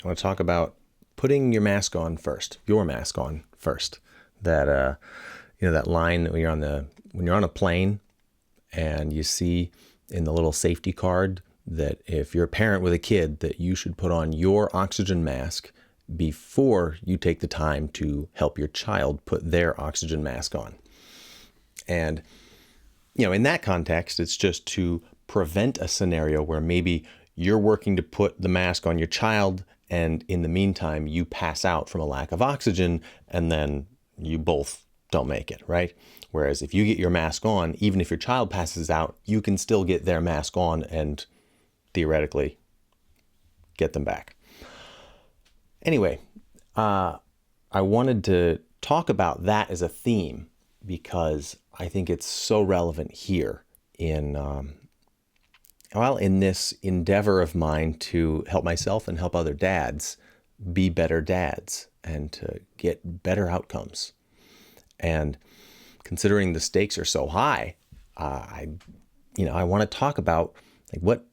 I want to talk about putting your mask on first, your mask on first. That that line when you're on a plane and you see in the little safety card that if you're a parent with a kid that you should put on your oxygen mask before you take the time to help your child put their oxygen mask on. And in that context, it's just to prevent a scenario where maybe you're working to put the mask on your child and in the meantime you pass out from a lack of oxygen and then you both don't make it, right? Whereas if you get your mask on, even if your child passes out, you can still get their mask on and theoretically get them back. Anyway, I wanted to talk about that as a theme because I think it's so relevant here in this endeavor of mine to help myself and help other dads be better dads and to get better outcomes. And considering the stakes are so high, I want to talk about like what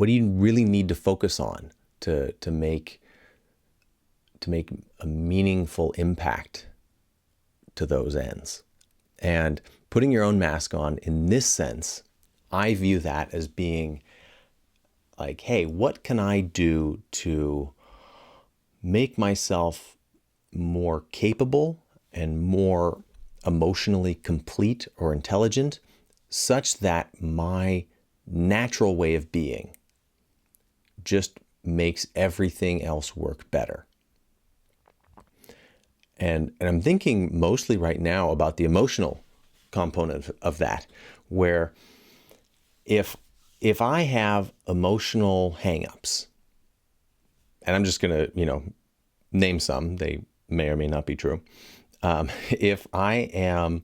do you really need to focus on to make a meaningful impact to those ends. And putting your own mask on in this sense, I view that as being like, hey, what can I do to make myself more capable and more emotionally complete or intelligent such that my natural way of being just makes everything else work better. And I'm thinking mostly right now about the emotional component of that, where if I have emotional hangups, and I'm just going to, name some, they may or may not be true. If I'm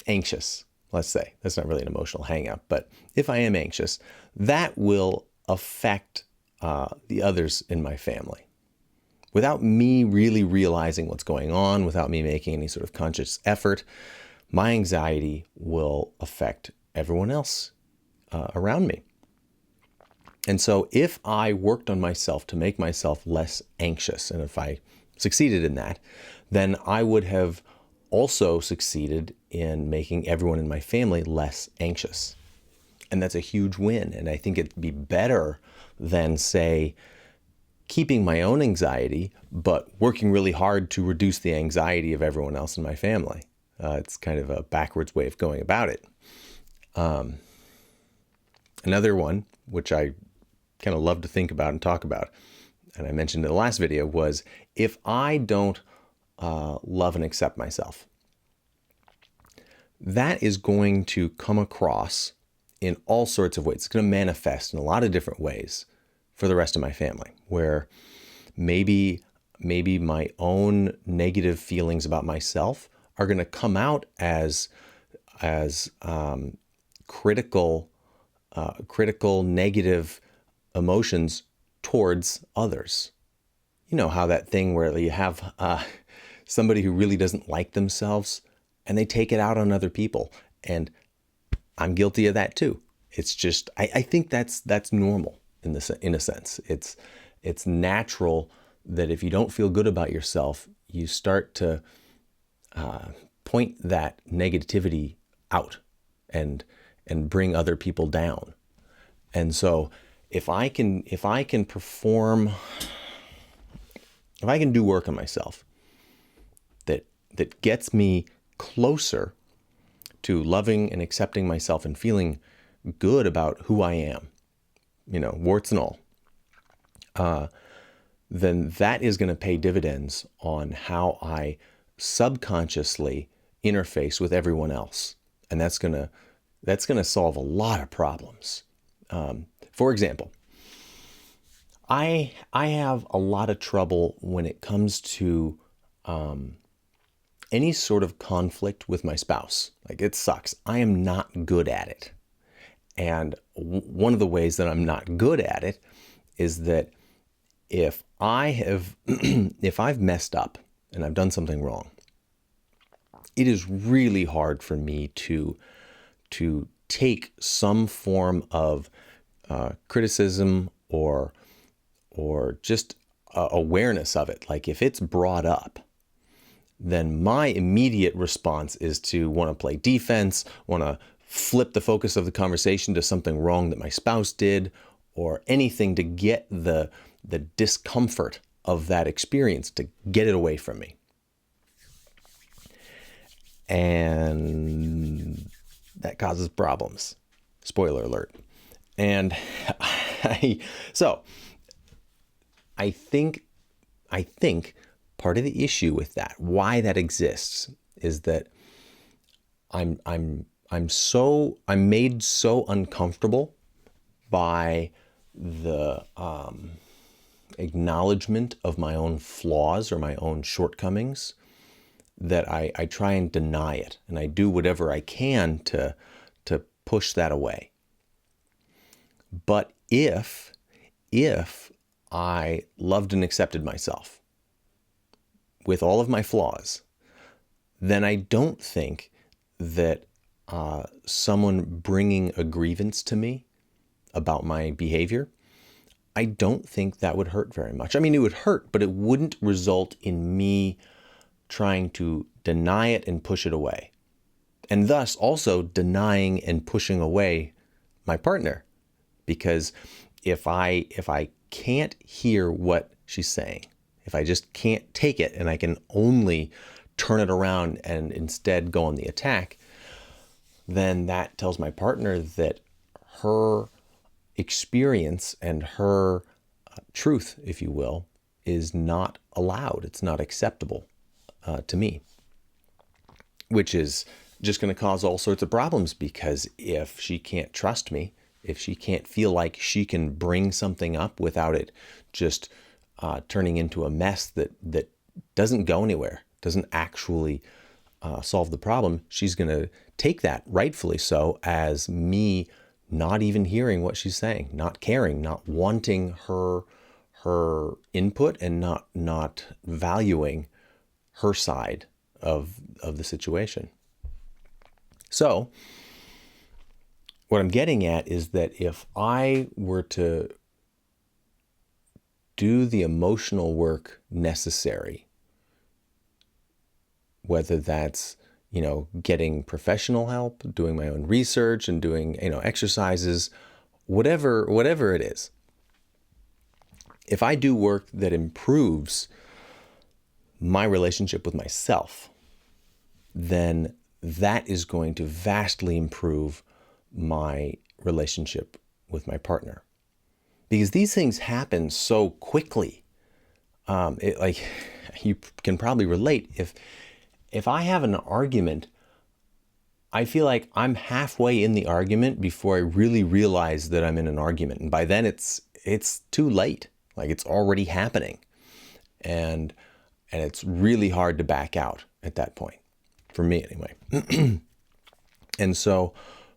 anxious, let's say, that's not really an emotional hang-up, but if I am anxious, that will affect the others in my family. Without me really realizing what's going on, without me making any sort of conscious effort, my anxiety will affect everyone else around me. And so if I worked on myself to make myself less anxious, and if I succeeded in that, then I would have also succeeded in making everyone in my family less anxious. And that's a huge win. And I think it'd be better than, say, keeping my own anxiety, but working really hard to reduce the anxiety of everyone else in my family. It's kind of a backwards way of going about it. Another one, which I kind of love to think about and talk about, and I mentioned in the last video, was if I don't love and accept myself, that is going to come across in all sorts of ways. It's going to manifest in a lot of different ways for the rest of my family, where maybe my own negative feelings about myself are going to come out as critical negative emotions towards others. You know how that thing where you have somebody who really doesn't like themselves and they take it out on other people, and I'm guilty of that too. It's just I think that's normal in a sense. It's natural that if you don't feel good about yourself, you start to point that negativity out and bring other people down. And so if I can do work on myself that gets me closer to loving and accepting myself and feeling good about who I am, warts and all, then that is going to pay dividends on how I subconsciously interface with everyone else. And that's going to solve a lot of problems. For example, I have a lot of trouble when it comes to any sort of conflict with my spouse. Like, it sucks. I am not good at it. And one of the ways that I'm not good at it is that if I've messed up and I've done something wrong, it is really hard for me to take some form of criticism or just awareness of it. Like if it's brought up, then my immediate response is to want to play defense, want to flip the focus of the conversation to something wrong that my spouse did, or anything to get the discomfort of that experience, to get it away from me. And that causes problems. Spoiler alert. And I think part of the issue with that, why that exists, is that I'm made so uncomfortable by the acknowledgement of my own flaws or my own shortcomings that I try and deny it, and I do whatever I can to push that away. But if I loved and accepted myself with all of my flaws, then I don't think that someone bringing a grievance to me about my behavior, I don't think that would hurt very much. I mean, it would hurt, but it wouldn't result in me trying to deny it and push it away. And thus also denying and pushing away my partner. Because if I can't hear what she's saying, if I just can't take it and I can only turn it around and instead go on the attack, then that tells my partner that her experience and her truth, if you will, is not allowed. It's not acceptable to me, which is just going to cause all sorts of problems, because if she can't trust me, if she can't feel like she can bring something up without it just turning into a mess that doesn't go anywhere, doesn't actually solve the problem, she's going to take that, rightfully so, as me not even hearing what she's saying, not caring, not wanting her input, and not valuing her side of the situation. So what I'm getting at is that if I were to do the emotional work necessary, whether that's, getting professional help, doing my own research and doing, exercises, whatever it is, if I do work that improves my relationship with myself, then that is going to vastly improve my relationship with my partner. Because these things happen so quickly. Like you can probably relate. If I have an argument, I feel like I'm halfway in the argument before I really realize that I'm in an argument. And by then it's too late. Like it's already happening. And it's really hard to back out at that point. For me anyway. And so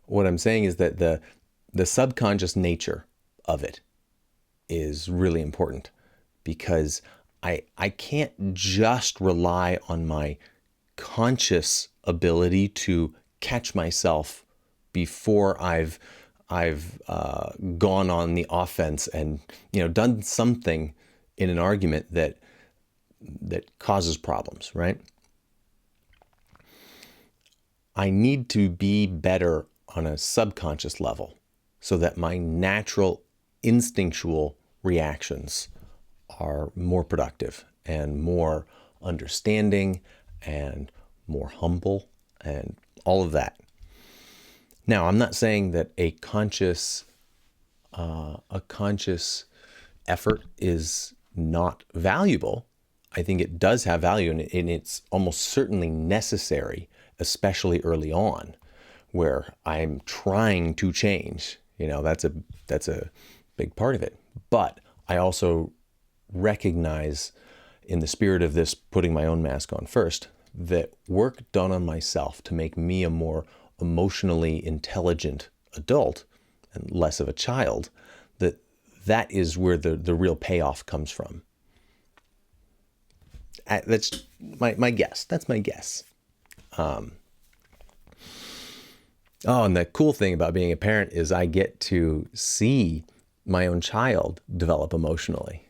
what I'm saying is that the subconscious nature of it is really important, because I can't just rely on my conscious ability to catch myself before I've gone on the offense and done something in an argument that causes problems, right? I need to be better on a subconscious level so that my natural instinctual reactions are more productive and more understanding and more humble and all of that. Now, I'm not saying that a conscious effort is not valuable. I think it does have value, and it's almost certainly necessary, especially early on, where I'm trying to change. That's a big part of it. But I also recognize, in the spirit of this putting my own mask on first, that work done on myself to make me a more emotionally intelligent adult and less of a child, that is where the real payoff comes from. That's my guess. That's my guess. And the cool thing about being a parent is I get to see my own child develop emotionally.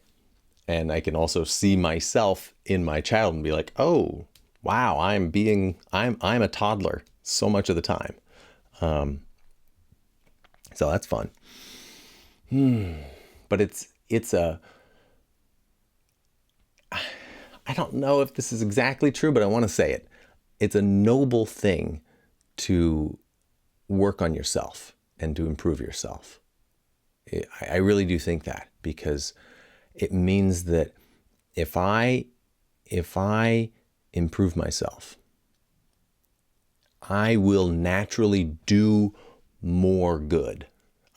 And I can also see myself in my child and be like, oh, wow, I'm a toddler so much of the time. So that's fun. But I don't know if this is exactly true, but I want to say it. It's a noble thing to work on yourself and to improve yourself. I really do think that, because it means that if I improve myself, I will naturally do more good.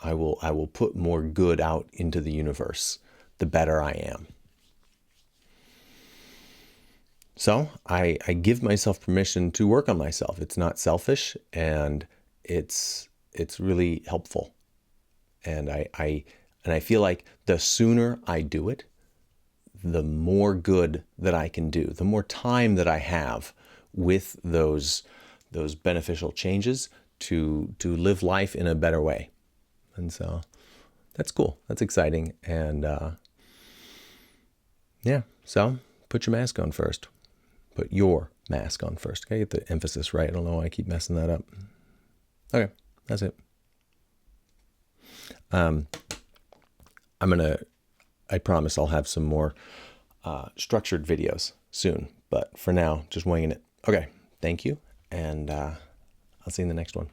I will put more good out into the universe the better I am. So I give myself permission to work on myself. It's not selfish, and it's really helpful. And I feel like the sooner I do it, the more good that I can do, the more time that I have with those beneficial changes to live life in a better way. And so that's cool. That's exciting. And yeah, so put your mask on first. Put your mask on first. Gotta get the emphasis right. I don't know why I keep messing that up. Okay, that's it. I promise I'll have some more structured videos soon. But for now, just winging it. Okay, thank you. And I'll see you in the next one.